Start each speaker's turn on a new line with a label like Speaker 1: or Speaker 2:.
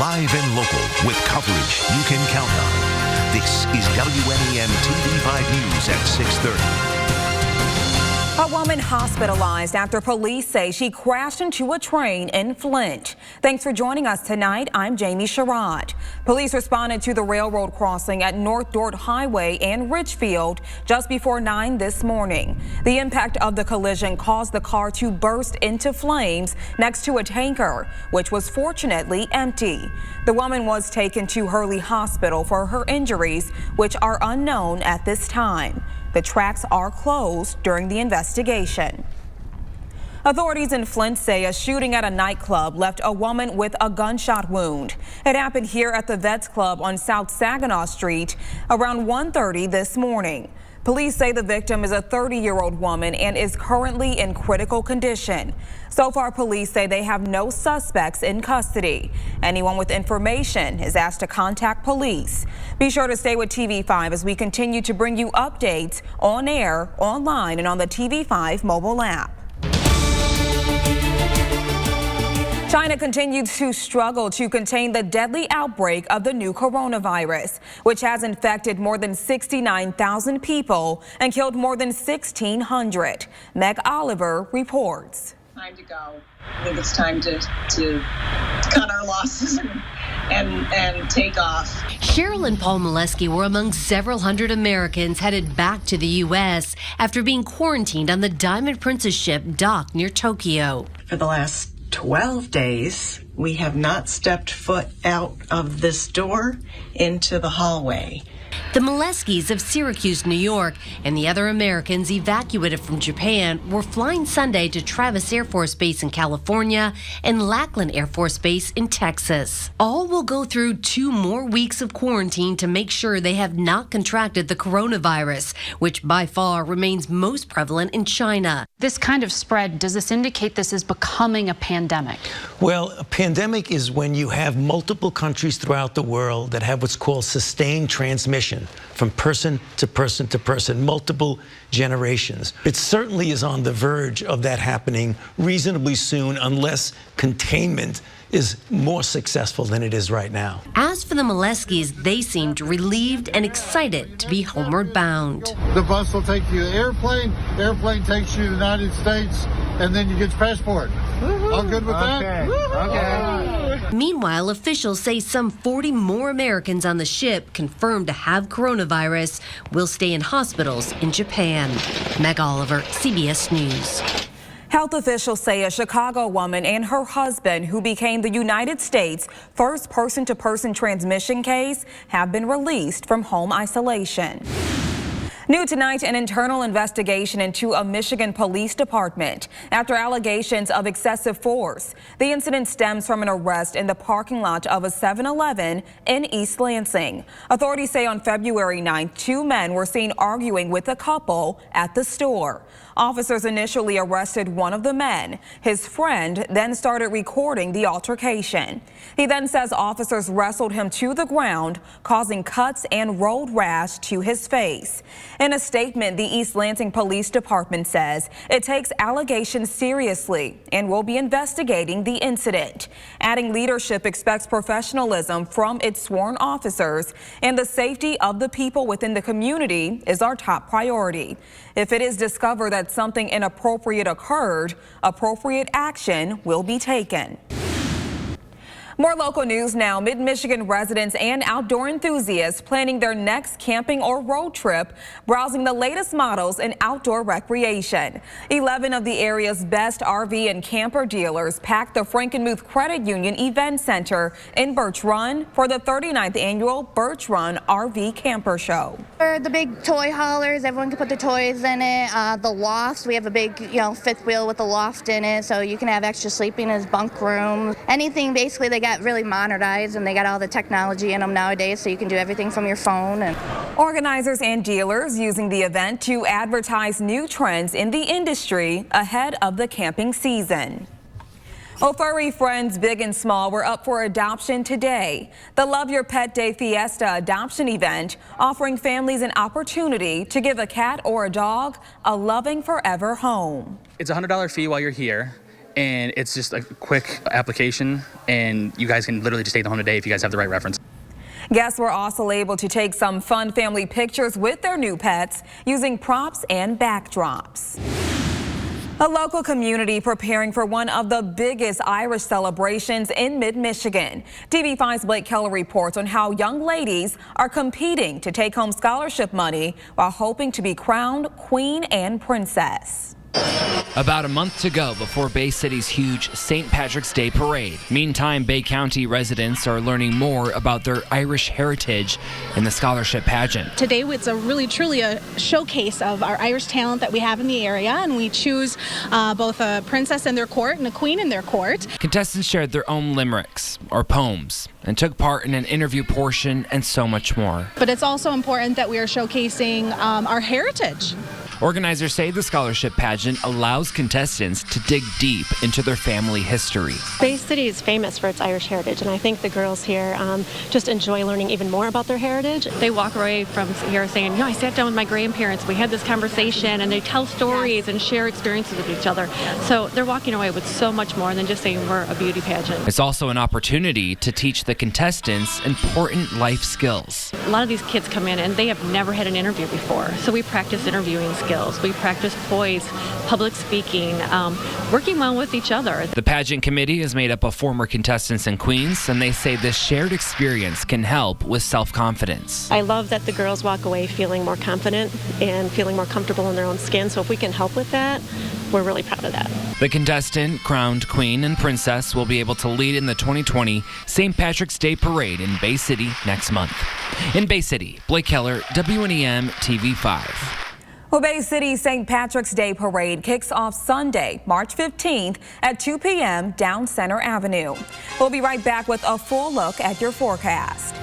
Speaker 1: Live and local with coverage you can count on. This is WNEM TV5 News at 6:30.
Speaker 2: A woman hospitalized after police say she crashed into a train in Flint. Thanks for joining us tonight. I'm Jamie Sherrod. Police responded to the railroad crossing at North Dort Highway and Richfield just before 9 this morning. The impact of the collision caused the car to burst into flames next to a tanker, which was fortunately empty. The woman was taken to Hurley Hospital for her injuries, which are unknown at this time. The tracks are closed during the investigation. Authorities in Flint say a shooting at a nightclub left a woman with a gunshot wound. It happened here at the Vets Club on South Saginaw Street around 1:30 this morning. Police say the victim is a 30-year-old woman and is currently in critical condition. So far, police say they have no suspects in custody. Anyone with information is asked to contact police. Be sure to stay with TV5 as we continue to bring you updates on air, online, and on the TV5 mobile app. China continues to struggle to contain the deadly outbreak of the new coronavirus, which has infected more than 69,000 people and killed more than 1,600. Meg Oliver reports.
Speaker 3: Time to go. I think it's time to cut our losses and take off.
Speaker 4: Cheryl and Paul Molesky were among several hundred Americans headed back to the U.S. after being quarantined on the Diamond Princess ship docked near Tokyo.
Speaker 5: For the last 12 days, we have not stepped foot out of this door into the hallway.
Speaker 4: The Moleskys of Syracuse, New York, and the other Americans evacuated from Japan were flying Sunday to Travis Air Force Base in California and Lackland Air Force Base in Texas. All will go through 2 more weeks of quarantine to make sure they have not contracted the coronavirus, which by far remains most prevalent in China.
Speaker 6: This kind of spread, does this indicate this is becoming a pandemic?
Speaker 7: Well, a pandemic is when you have multiple countries throughout the world that have what's called sustained transmission from person to person to person, multiple generations. It certainly is on the verge of that happening reasonably soon unless containment is more successful than it is right now.
Speaker 4: As for the Moleskys, they seemed relieved and excited to be homeward bound.
Speaker 8: The bus will take you to the airplane takes you to the United States, and then you get your passport. All good with that? Okay.
Speaker 4: Meanwhile, officials say some 40 more Americans on the ship confirmed to have coronavirus will stay in hospitals in Japan. Meg Oliver, CBS News.
Speaker 2: Health officials say a Chicago woman and her husband, who became the United States' first person-to-person transmission case, have been released from home isolation. New tonight, an internal investigation into a Michigan police department after allegations of excessive force. The incident stems from an arrest in the parking lot of a 7-Eleven in East Lansing. Authorities say on February 9th, 2 men were seen arguing with a couple at the store. Officers initially arrested one of the men. His friend then started recording the altercation. He then says officers wrestled him to the ground, causing cuts and road rash to his face. In a statement, the East Lansing Police Department says it takes allegations seriously and will be investigating the incident. Adding leadership expects professionalism from its sworn officers, and the safety of the people within the community is our top priority. If it is discovered that something inappropriate occurred, appropriate action will be taken. More local news now. Mid-Michigan residents and outdoor enthusiasts planning their next camping or road trip, browsing the latest models in outdoor recreation. 11 of the area's best RV and camper dealers packed the Frankenmuth Credit Union Event Center in Birch Run for the 39th annual Birch Run RV Camper Show.
Speaker 9: For the big toy haulers, everyone can put the toys in it. The lofts, we have a big, fifth wheel with a loft in it, so you can have extra sleeping as bunk room. Anything, basically, they got really modernized and they got all the technology in them nowadays, so you can do everything from your phone.
Speaker 2: Organizers and dealers using the event to advertise new trends in the industry ahead of the camping season. Well, furry friends big and small were up for adoption today. The Love Your Pet Day Fiesta adoption event offering families an opportunity to give a cat or a dog a loving forever home.
Speaker 10: It's a $100 fee while you're here. and it's just a quick application, and you guys can literally just take them home today if you guys have the right reference.
Speaker 2: Guests were also able to take some fun family pictures with their new pets using props and backdrops. A local community preparing for one of the biggest Irish celebrations in mid-Michigan. TV5's Blake Keller reports on how young ladies are competing to take home scholarship money while hoping to be crowned queen and princess.
Speaker 11: About a month to go before Bay City's huge St. Patrick's Day parade. Meantime, Bay County residents are learning more about their Irish heritage in the scholarship pageant.
Speaker 12: Today, it's truly a showcase of our Irish talent that we have in the area, and we choose both a princess in their court and a queen in their court.
Speaker 11: Contestants shared their own limericks or poems and took part in an interview portion and so much more.
Speaker 12: But it's also important that we are showcasing our heritage.
Speaker 11: Organizers say the scholarship pageant allows contestants to dig deep into their family history.
Speaker 13: Bay City is famous for its Irish heritage, and I think the girls here just enjoy learning even more about their heritage. They walk away from here saying, I sat down with my grandparents, we had this conversation, and they tell stories and share experiences with each other. So they're walking away with so much more than just saying we're a beauty pageant.
Speaker 11: It's also an opportunity to teach the contestants important life skills.
Speaker 13: A lot of these kids come in and they have never had an interview before, so we practice interviewing skills. We practice poise, public speaking, working well with each other.
Speaker 11: The pageant committee is made up of former contestants and queens, and they say this shared experience can help with self-confidence.
Speaker 13: I love that the girls walk away feeling more confident and feeling more comfortable in their own skin, so if we can help with that, we're really proud of that.
Speaker 11: The contestant, crowned queen and princess, will be able to lead in the 2020 St. Patrick's Day Parade in Bay City next month. In Bay City, Blake Keller, WNEM TV5.
Speaker 2: Well, Bay City's St. Patrick's Day Parade kicks off Sunday, March 15th at 2 p.m. down Center Avenue. We'll be right back with a full look at your forecast.